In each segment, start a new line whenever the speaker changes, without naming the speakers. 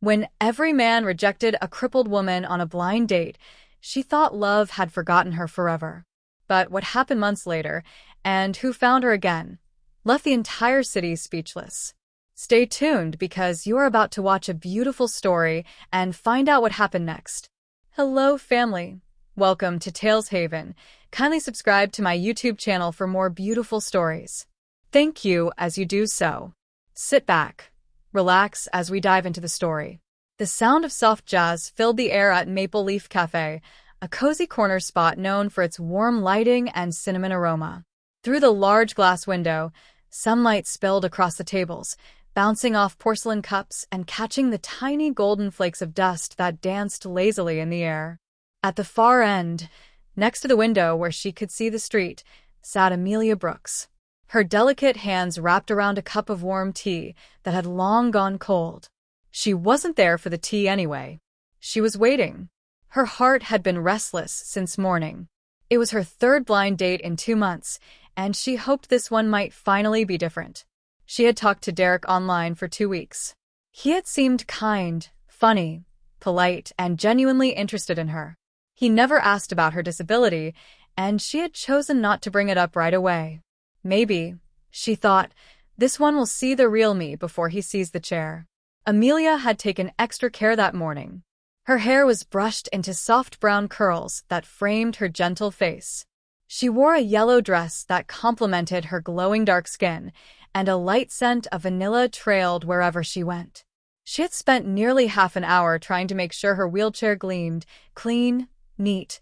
When every man rejected a crippled woman on a blind date, she thought love had forgotten her forever. But what happened months later, and who found her again, left the entire city speechless. Stay tuned because you are about to watch a beautiful story and find out what happened next. Hello, family. Welcome to Tales Haven. Kindly subscribe to my YouTube channel for more beautiful stories. Thank you as you do so. Sit back, relax as we dive into the story. The sound of soft jazz filled the air at Maple Leaf Cafe, a cozy corner spot known for its warm lighting and cinnamon aroma. Through the large glass window, sunlight spilled across the tables, bouncing off porcelain cups and catching the tiny golden flakes of dust that danced lazily in the air. At the far end, next to the window where she could see the street, sat Amelia Brooks, her delicate hands wrapped around a cup of warm tea that had long gone cold. She wasn't there for the tea anyway. She was waiting. Her heart had been restless since morning. It was her third blind date in 2 months, and she hoped this one might finally be different. She had talked to Derek online for 2 weeks. He had seemed kind, funny, polite, and genuinely interested in her. He never asked about her disability, and she had chosen not to bring it up right away. Maybe, she thought, this one will see the real me before he sees the chair. Amelia had taken extra care that morning. Her hair was brushed into soft brown curls that framed her gentle face. She wore a yellow dress that complemented her glowing dark skin, and a light scent of vanilla trailed wherever she went. She had spent nearly half an hour trying to make sure her wheelchair gleamed, clean, neat,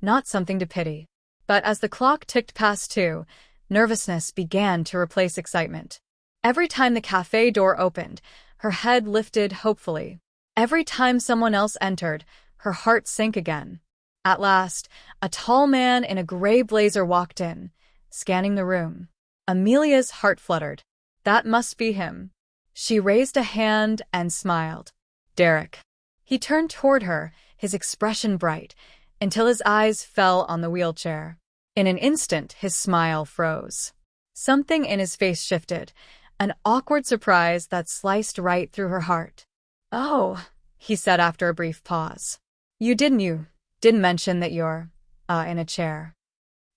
not something to pity. But as the clock ticked past 2, nervousness began to replace excitement. Every time the cafe door opened, her head lifted hopefully. Every time someone else entered, her heart sank again. At last, a tall man in a gray blazer walked in, scanning the room. Amelia's heart fluttered. That must be him. She raised a hand and smiled. Derek. He turned toward her, his expression bright, until his eyes fell on the wheelchair. In an instant, his smile froze. Something in his face shifted, an awkward surprise that sliced right through her heart. Oh, he said after a brief pause. You didn't mention that you're, in a chair.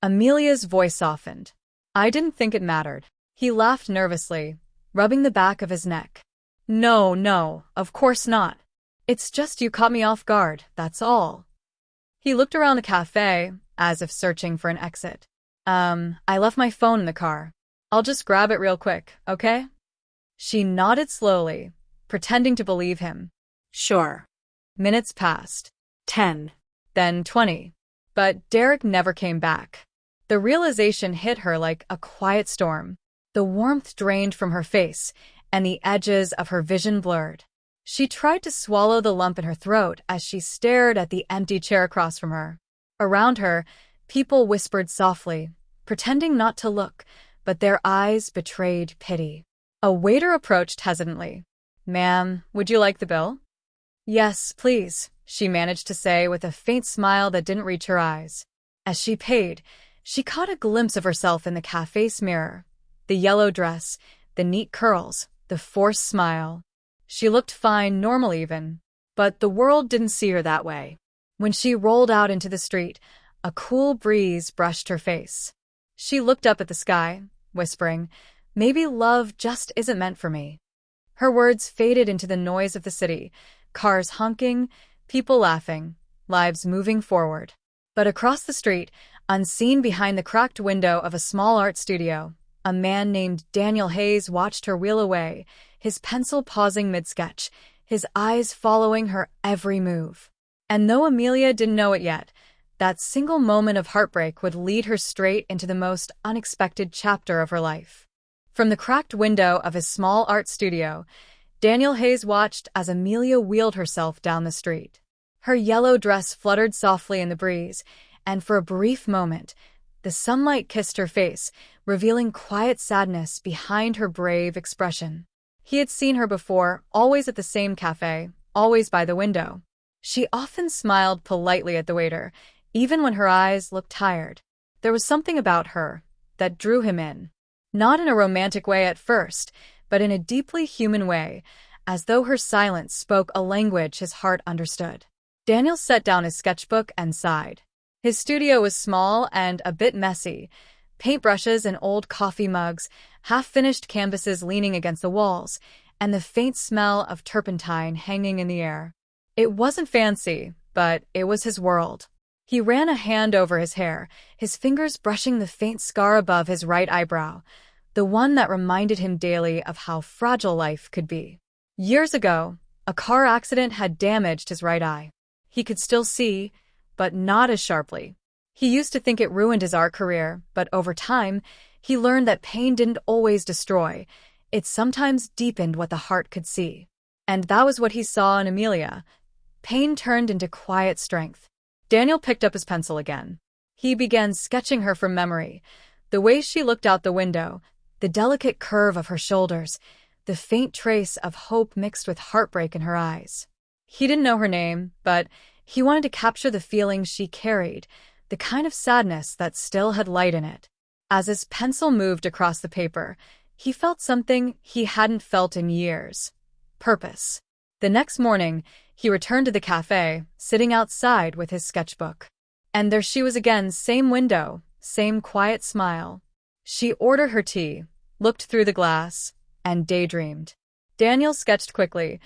Amelia's voice softened. I didn't think it mattered. He laughed nervously, rubbing the back of his neck. No, of course not. It's just you caught me off guard, that's all. He looked around the cafe, as if searching for an exit. I left my phone in the car. I'll just grab it real quick, okay? She nodded slowly, pretending to believe him. Sure. Minutes passed. 10. Then 20. But Derek never came back. The realization hit her like a quiet storm. The warmth drained from her face, and the edges of her vision blurred. She tried to swallow the lump in her throat as she stared at the empty chair across from her. Around her, people whispered softly, pretending not to look, but their eyes betrayed pity. A waiter approached hesitantly. Ma'am, would you like the bill? Yes, please, she managed to say with a faint smile that didn't reach her eyes. As she paid, she caught a glimpse of herself in the cafe's mirror. The yellow dress, the neat curls, the forced smile. She looked fine, normal even. But the world didn't see her that way. When she rolled out into the street, a cool breeze brushed her face. She looked up at the sky, whispering, maybe love just isn't meant for me. Her words faded into the noise of the city, cars honking, people laughing, lives moving forward. But across the street, unseen behind the cracked window of a small art studio, a man named Daniel Hayes watched her wheel away, his pencil pausing mid-sketch, his eyes following her every move. And though Amelia didn't know it yet, that single moment of heartbreak would lead her straight into the most unexpected chapter of her life. From the cracked window of his small art studio, Daniel Hayes watched as Amelia wheeled herself down the street. Her yellow dress fluttered softly in the breeze, and for a brief moment, the sunlight kissed her face, revealing quiet sadness behind her brave expression. He had seen her before, always at the same cafe, always by the window. She often smiled politely at the waiter, even when her eyes looked tired. There was something about her that drew him in. Not in a romantic way at first, but in a deeply human way, as though her silence spoke a language his heart understood. Daniel set down his sketchbook and sighed. His studio was small and a bit messy. Paintbrushes and old coffee mugs, half-finished canvases leaning against the walls, and the faint smell of turpentine hanging in the air. It wasn't fancy, but it was his world. He ran a hand over his hair, his fingers brushing the faint scar above his right eyebrow, the one that reminded him daily of how fragile life could be. Years ago, a car accident had damaged his right eye. He could still see, but not as sharply. He used to think it ruined his art career, but over time, he learned that pain didn't always destroy. It sometimes deepened what the heart could see. And that was what he saw in Amelia. Pain turned into quiet strength. Daniel picked up his pencil again. He began sketching her from memory. The way she looked out the window, the delicate curve of her shoulders, the faint trace of hope mixed with heartbreak in her eyes. He didn't know her name, but he wanted to capture the feelings she carried, the kind of sadness that still had light in it. As his pencil moved across the paper, he felt something he hadn't felt in years. Purpose. The next morning, he returned to the cafe, sitting outside with his sketchbook. And there she was again, same window, same quiet smile. She ordered her tea, looked through the glass, and daydreamed. Daniel sketched quickly,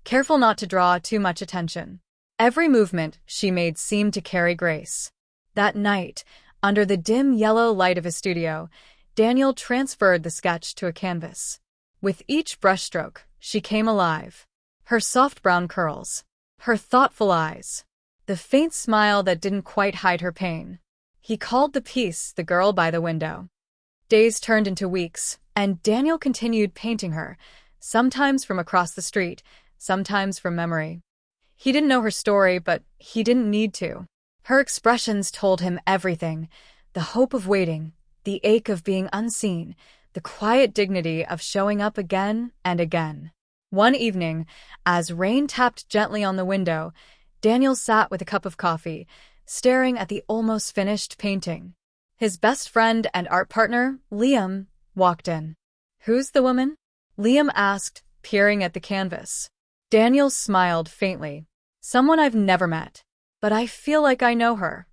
careful not to draw too much attention. Every movement she made seemed to carry grace. That night, under the dim yellow light of his studio, Daniel transferred the sketch to a canvas. With each brushstroke, she came alive. Her soft brown curls, her thoughtful eyes, the faint smile that didn't quite hide her pain. He called the piece The Girl by the Window. Days turned into weeks, and Daniel continued painting her, sometimes from across the street, sometimes from memory. He didn't know her story, but he didn't need to. Her expressions told him everything: the hope of waiting, the ache of being unseen, the quiet dignity of showing up again and again. One evening, as rain tapped gently on the window, Daniel sat with a cup of coffee, staring at the almost finished painting. His best friend and art partner, Liam, walked in. "Who's the woman?" Liam asked, peering at the canvas. Daniel smiled faintly. "Someone I've never met. But I feel like I know her."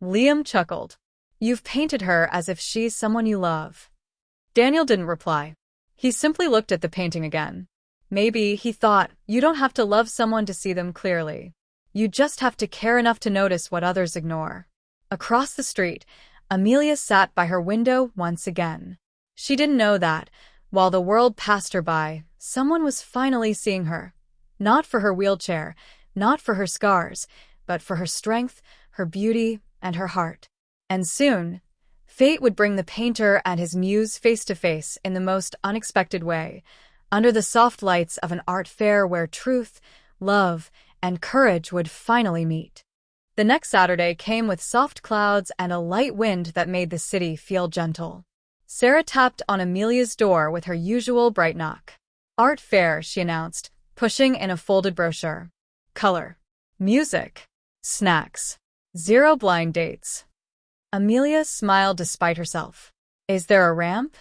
Liam chuckled. "You've painted her as if she's someone you love." Daniel didn't reply. He simply looked at the painting again. Maybe, he thought, you don't have to love someone to see them clearly. You just have to care enough to notice what others ignore. Across the street, Amelia sat by her window once again. She didn't know that, while the world passed her by, someone was finally seeing her. Not for her wheelchair, not for her scars, but for her strength, her beauty, and her heart. And soon, fate would bring the painter and his muse face to face in the most unexpected way, under the soft lights of an art fair where truth, love, and courage would finally meet. The next Saturday came with soft clouds and a light wind that made the city feel gentle. Sarah tapped on Amelia's door with her usual bright knock. "Art fair," she announced, pushing in a folded brochure. "Color. Music. Snacks. 0 blind dates." Amelia smiled despite herself. "Is there a ramp?"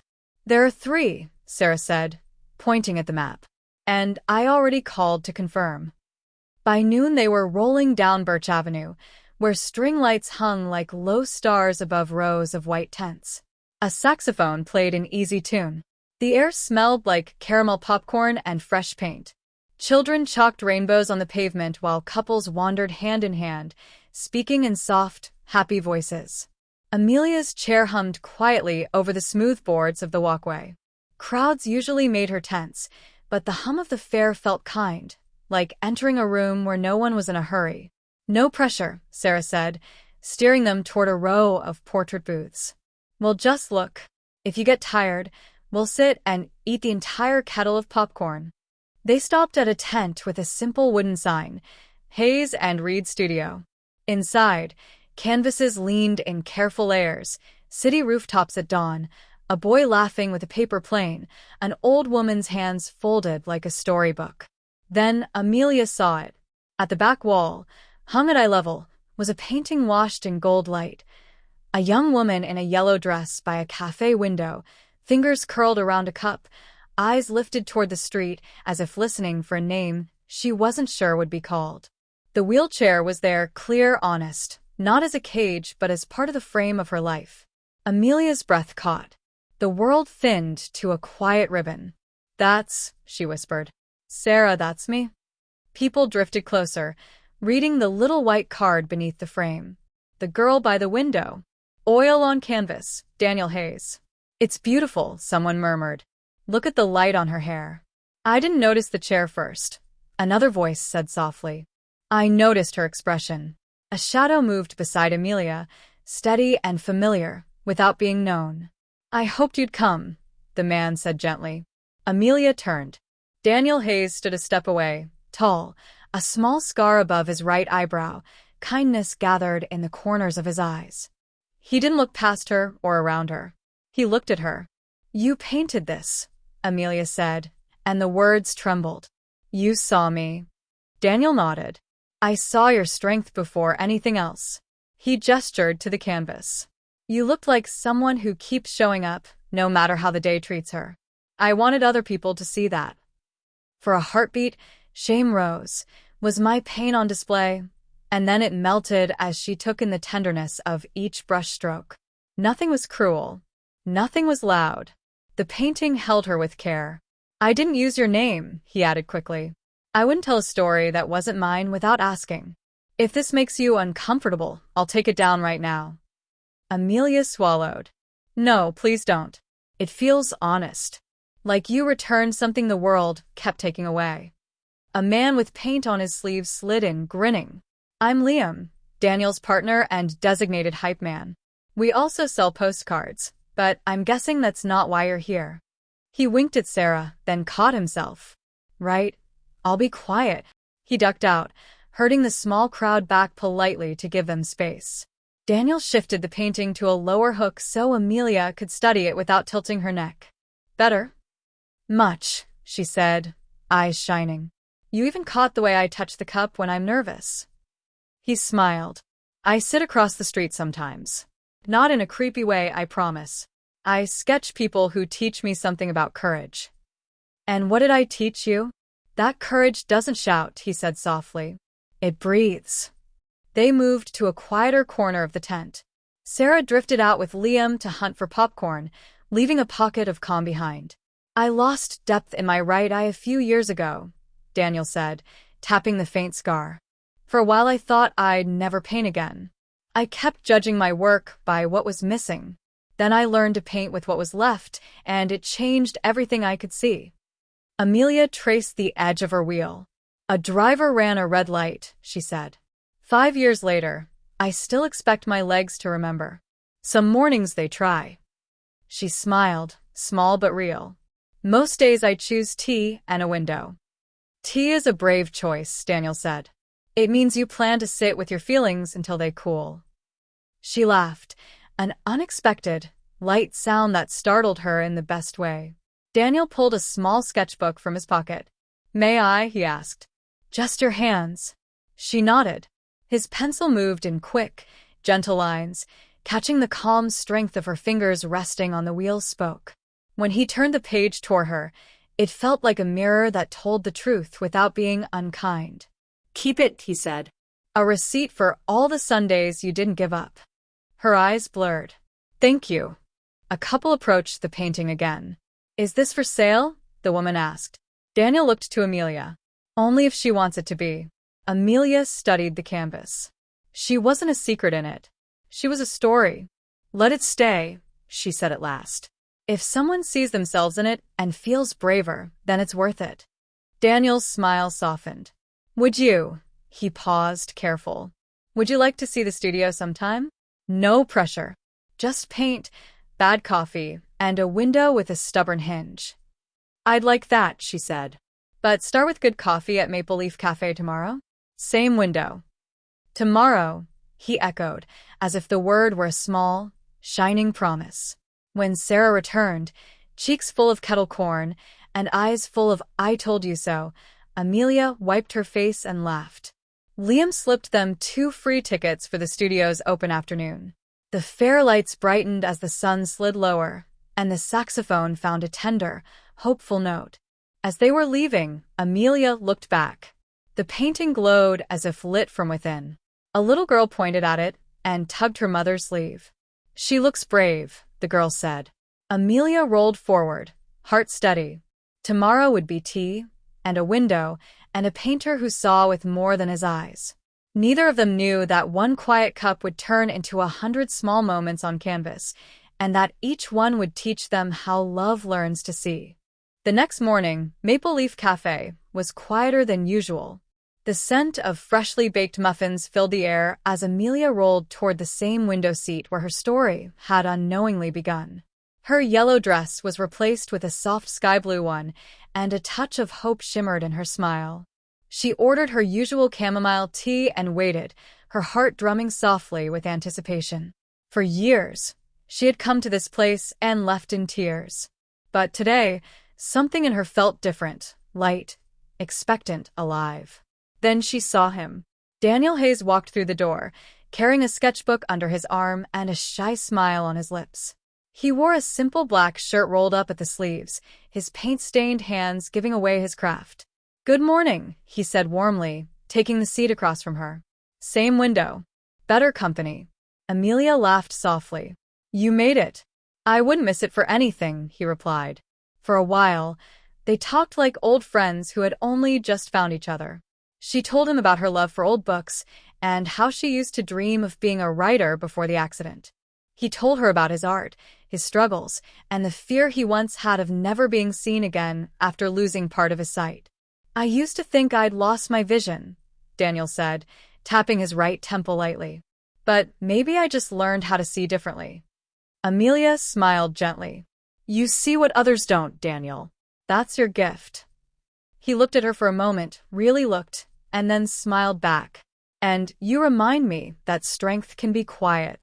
"There are 3, Sarah said, pointing at the map. "And I already called to confirm." By noon they were rolling down Birch Avenue, where string lights hung like low stars above rows of white tents. A saxophone played an easy tune. The air smelled like caramel popcorn and fresh paint. Children chalked rainbows on the pavement while couples wandered hand in hand, speaking in soft, happy voices. Amelia's chair hummed quietly over the smooth boards of the walkway. Crowds usually made her tense, but the hum of the fair felt kind, like entering a room where no one was in a hurry. "No pressure," Sarah said, steering them toward a row of portrait booths. "We'll just look. If you get tired, we'll sit and eat the entire kettle of popcorn." They stopped at a tent with a simple wooden sign, Hayes and Reed Studio. Inside, canvases leaned in careful layers, city rooftops at dawn, a boy laughing with a paper plane, an old woman's hands folded like a storybook. Then Amelia saw it. At the back wall, hung at eye level, was a painting washed in gold light. A young woman in a yellow dress by a cafe window, fingers curled around a cup, eyes lifted toward the street as if listening for a name she wasn't sure would be called. The wheelchair was there, clear, honest, not as a cage but as part of the frame of her life. Amelia's breath caught. The world thinned to a quiet ribbon. "That's," she whispered. "Sarah, that's me." People drifted closer, reading the little white card beneath the frame. "The girl by the window. Oil on canvas, Daniel Hayes." "It's beautiful," someone murmured. "Look at the light on her hair." "I didn't notice the chair first," another voice said softly. "I noticed her expression." A shadow moved beside Amelia, steady and familiar, without being known. "I hoped you'd come," the man said gently. Amelia turned. Daniel Hayes stood a step away, tall, a small scar above his right eyebrow, kindness gathered in the corners of his eyes. He didn't look past her or around her. He looked at her. "You painted this," Amelia said, and the words trembled. "You saw me." Daniel nodded. "I saw your strength before anything else." He gestured to the canvas. "You looked like someone who keeps showing up, no matter how the day treats her. I wanted other people to see that." For a heartbeat, shame rose. Was my pain on display? And then it melted as she took in the tenderness of each brushstroke. Nothing was cruel. Nothing was loud. The painting held her with care. "I didn't use your name," he added quickly. "I wouldn't tell a story that wasn't mine without asking. If this makes you uncomfortable, I'll take it down right now." Amelia swallowed. "No, please don't. It feels honest. Like you returned something the world kept taking away." A man with paint on his sleeves slid in, grinning. "I'm Liam, Daniel's partner and designated hype man. We also sell postcards, but I'm guessing that's not why you're here." He winked at Sarah, then caught himself. "Right. I'll be quiet." He ducked out, herding the small crowd back politely to give them space. Daniel shifted the painting to a lower hook so Amelia could study it without tilting her neck. "Better?" "Much," she said, eyes shining. "You even caught the way I touch the cup when I'm nervous." He smiled. "I sit across the street sometimes. Not in a creepy way, I promise. I sketch people who teach me something about courage." "And what did I teach you?" "That courage doesn't shout," he said softly. "It breathes." They moved to a quieter corner of the tent. Sarah drifted out with Liam to hunt for popcorn, leaving a pocket of calm behind. "I lost depth in my right eye a few years ago," Daniel said, tapping the faint scar. "For a while I thought I'd never paint again. I kept judging my work by what was missing. Then I learned to paint with what was left, and it changed everything I could see." Amelia traced the edge of her wheel. "A driver ran a red light," she said. 5 years later, I still expect my legs to remember. Some mornings they try." She smiled, small but real. "Most days I choose tea and a window." "Tea is a brave choice," Daniel said. "It means you plan to sit with your feelings until they cool." She laughed, an unexpected, light sound that startled her in the best way. Daniel pulled a small sketchbook from his pocket. "May I?" he asked. "Just your hands." She nodded. His pencil moved in quick, gentle lines, catching the calm strength of her fingers resting on the wheel's spoke. When he turned the page toward her, it felt like a mirror that told the truth without being unkind. "Keep it," he said. "A receipt for all the Sundays you didn't give up." Her eyes blurred. "Thank you." A couple approached the painting again. "Is this for sale?" the woman asked. Daniel looked to Amelia. "Only if she wants it to be." Amelia studied the canvas. She wasn't a secret in it. She was a story. "Let it stay," she said at last. "If someone sees themselves in it and feels braver, then it's worth it." Daniel's smile softened. "Would you?" He paused, careful. "Would you like to see the studio sometime? No pressure. Just paint, bad coffee, and a window with a stubborn hinge." "I'd like that," she said. "But start with good coffee at Maple Leaf Cafe tomorrow. Same window." "Tomorrow," he echoed, as if the word were a small, shining promise. When Sarah returned, cheeks full of kettle corn and eyes full of "I told you so," Amelia wiped her face and laughed. Liam slipped them 2 free tickets for the studio's open afternoon. The fair lights brightened as the sun slid lower, and the saxophone found a tender, hopeful note. As they were leaving, Amelia looked back. The painting glowed as if lit from within. A little girl pointed at it and tugged her mother's sleeve. "She looks brave," the girl said. Amelia rolled forward, heart steady. Tomorrow would be tea, and a window, and a painter who saw with more than his eyes. Neither of them knew that one quiet cup would turn into 100 small moments on canvas, and that each one would teach them how love learns to see. The next morning, Maple Leaf Cafe was quieter than usual. The scent of freshly baked muffins filled the air as Amelia rolled toward the same window seat where her story had unknowingly begun. Her yellow dress was replaced with a soft sky blue one, and a touch of hope shimmered in her smile. She ordered her usual chamomile tea and waited, her heart drumming softly with anticipation. For years, she had come to this place and left in tears. But today, something in her felt different, light, expectant, alive. Then she saw him. Daniel Hayes walked through the door, carrying a sketchbook under his arm and a shy smile on his lips. He wore a simple black shirt rolled up at the sleeves, his paint-stained hands giving away his craft. "Good morning," he said warmly, taking the seat across from her. "Same window. Better company." Amelia laughed softly. "You made it." "I wouldn't miss it for anything," he replied. For a while, they talked like old friends who had only just found each other. She told him about her love for old books and how she used to dream of being a writer before the accident. He told her about his art, his struggles, and the fear he once had of never being seen again after losing part of his sight. "I used to think I'd lost my vision," Daniel said, tapping his right temple lightly. "But maybe I just learned how to see differently." Amelia smiled gently. "You see what others don't, Daniel. That's your gift." He looked at her for a moment, really looked, and then smiled back. "And you remind me that strength can be quiet."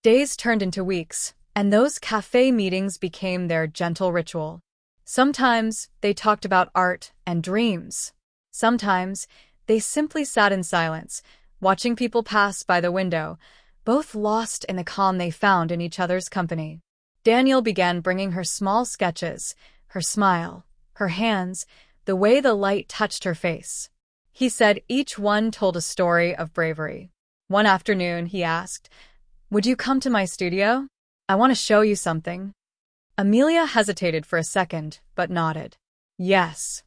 Days turned into weeks, and those cafe meetings became their gentle ritual. Sometimes they talked about art and dreams. Sometimes they simply sat in silence, watching people pass by the window, both lost in the calm they found in each other's company. Daniel began bringing her small sketches, her smile, her hands, the way the light touched her face. He said each one told a story of bravery. One afternoon, he asked, "Would you come to my studio? I want to show you something." Amelia hesitated for a second, but nodded. Yes.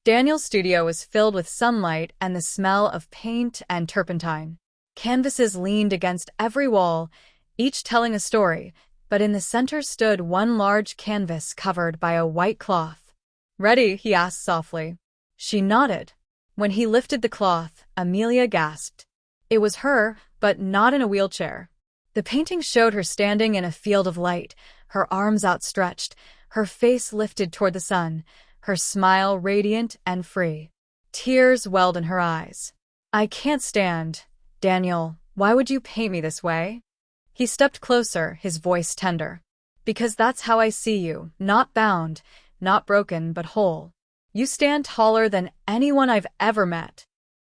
Daniel's studio was filled with sunlight and the smell of paint and turpentine. Canvases leaned against every wall, each telling a story, but in the center stood one large canvas covered by a white cloth. "Ready?" he asked softly. She nodded. When he lifted the cloth, Amelia gasped. It was her, but not in a wheelchair. The painting showed her standing in a field of light, her arms outstretched, her face lifted toward the sun, her smile radiant and free. Tears welled in her eyes. "I can't stand. Daniel, why would you paint me this way?" He stepped closer, his voice tender. "Because that's how I see you, not bound, not broken, but whole. You stand taller than anyone I've ever met."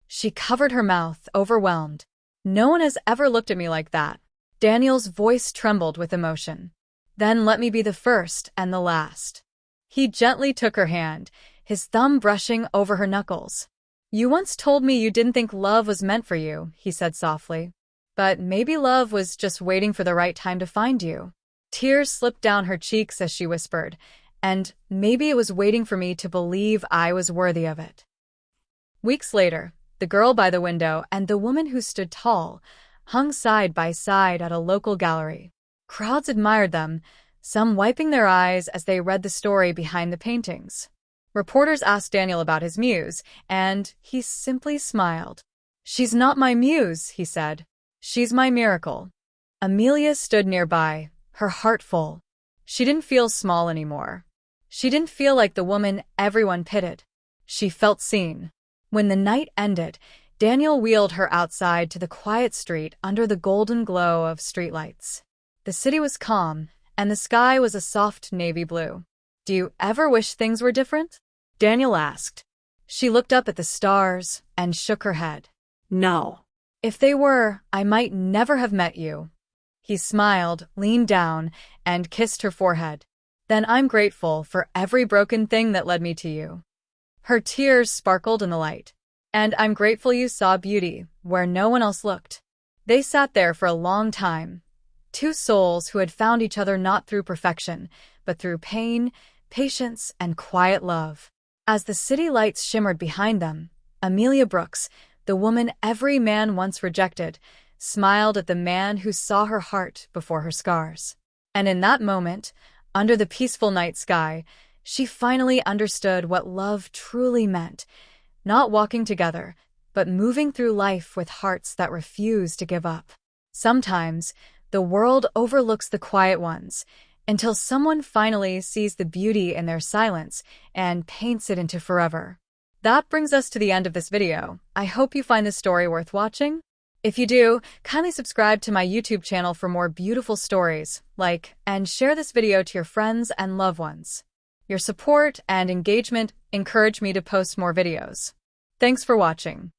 She covered her mouth, overwhelmed. "No one has ever looked at me like that." Daniel's voice trembled with emotion. "Then let me be the first and the last." He gently took her hand, his thumb brushing over her knuckles. "You once told me you didn't think love was meant for you," he said softly. "But maybe love was just waiting for the right time to find you." Tears slipped down her cheeks as she whispered, "And maybe it was waiting for me to believe I was worthy of it." Weeks later, the girl by the window and the woman who stood tall hung side by side at a local gallery. Crowds admired them, some wiping their eyes as they read the story behind the paintings. Reporters asked Daniel about his muse, and he simply smiled. "She's not my muse," he said. "She's my miracle." Amelia stood nearby, her heart full. She didn't feel small anymore. She didn't feel like the woman everyone pitied. She felt seen. When the night ended, Daniel wheeled her outside to the quiet street under the golden glow of streetlights. The city was calm, and the sky was a soft navy blue. "Do you ever wish things were different?" Daniel asked. She looked up at the stars and shook her head. "No. If they were, I might never have met you." He smiled, leaned down, and kissed her forehead. Then I'm grateful for every broken thing that led me to you." Her tears sparkled in the light. "And I'm grateful you saw beauty where no one else looked." They sat there for a long time, two souls who had found each other not through perfection, but through pain, patience, and quiet love. As the city lights shimmered behind them, Amelia Brooks, the woman every man once rejected, smiled at the man who saw her heart before her scars. And in that moment, under the peaceful night sky, she finally understood what love truly meant, not walking together, but moving through life with hearts that refuse to give up. Sometimes, the world overlooks the quiet ones, until someone finally sees the beauty in their silence and paints it into forever. That brings us to the end of this video. I hope you find this story worth watching. If you do, kindly subscribe to my YouTube channel for more beautiful stories, like, and share this video to your friends and loved ones. Your support and engagement encourage me to post more videos. Thanks for watching.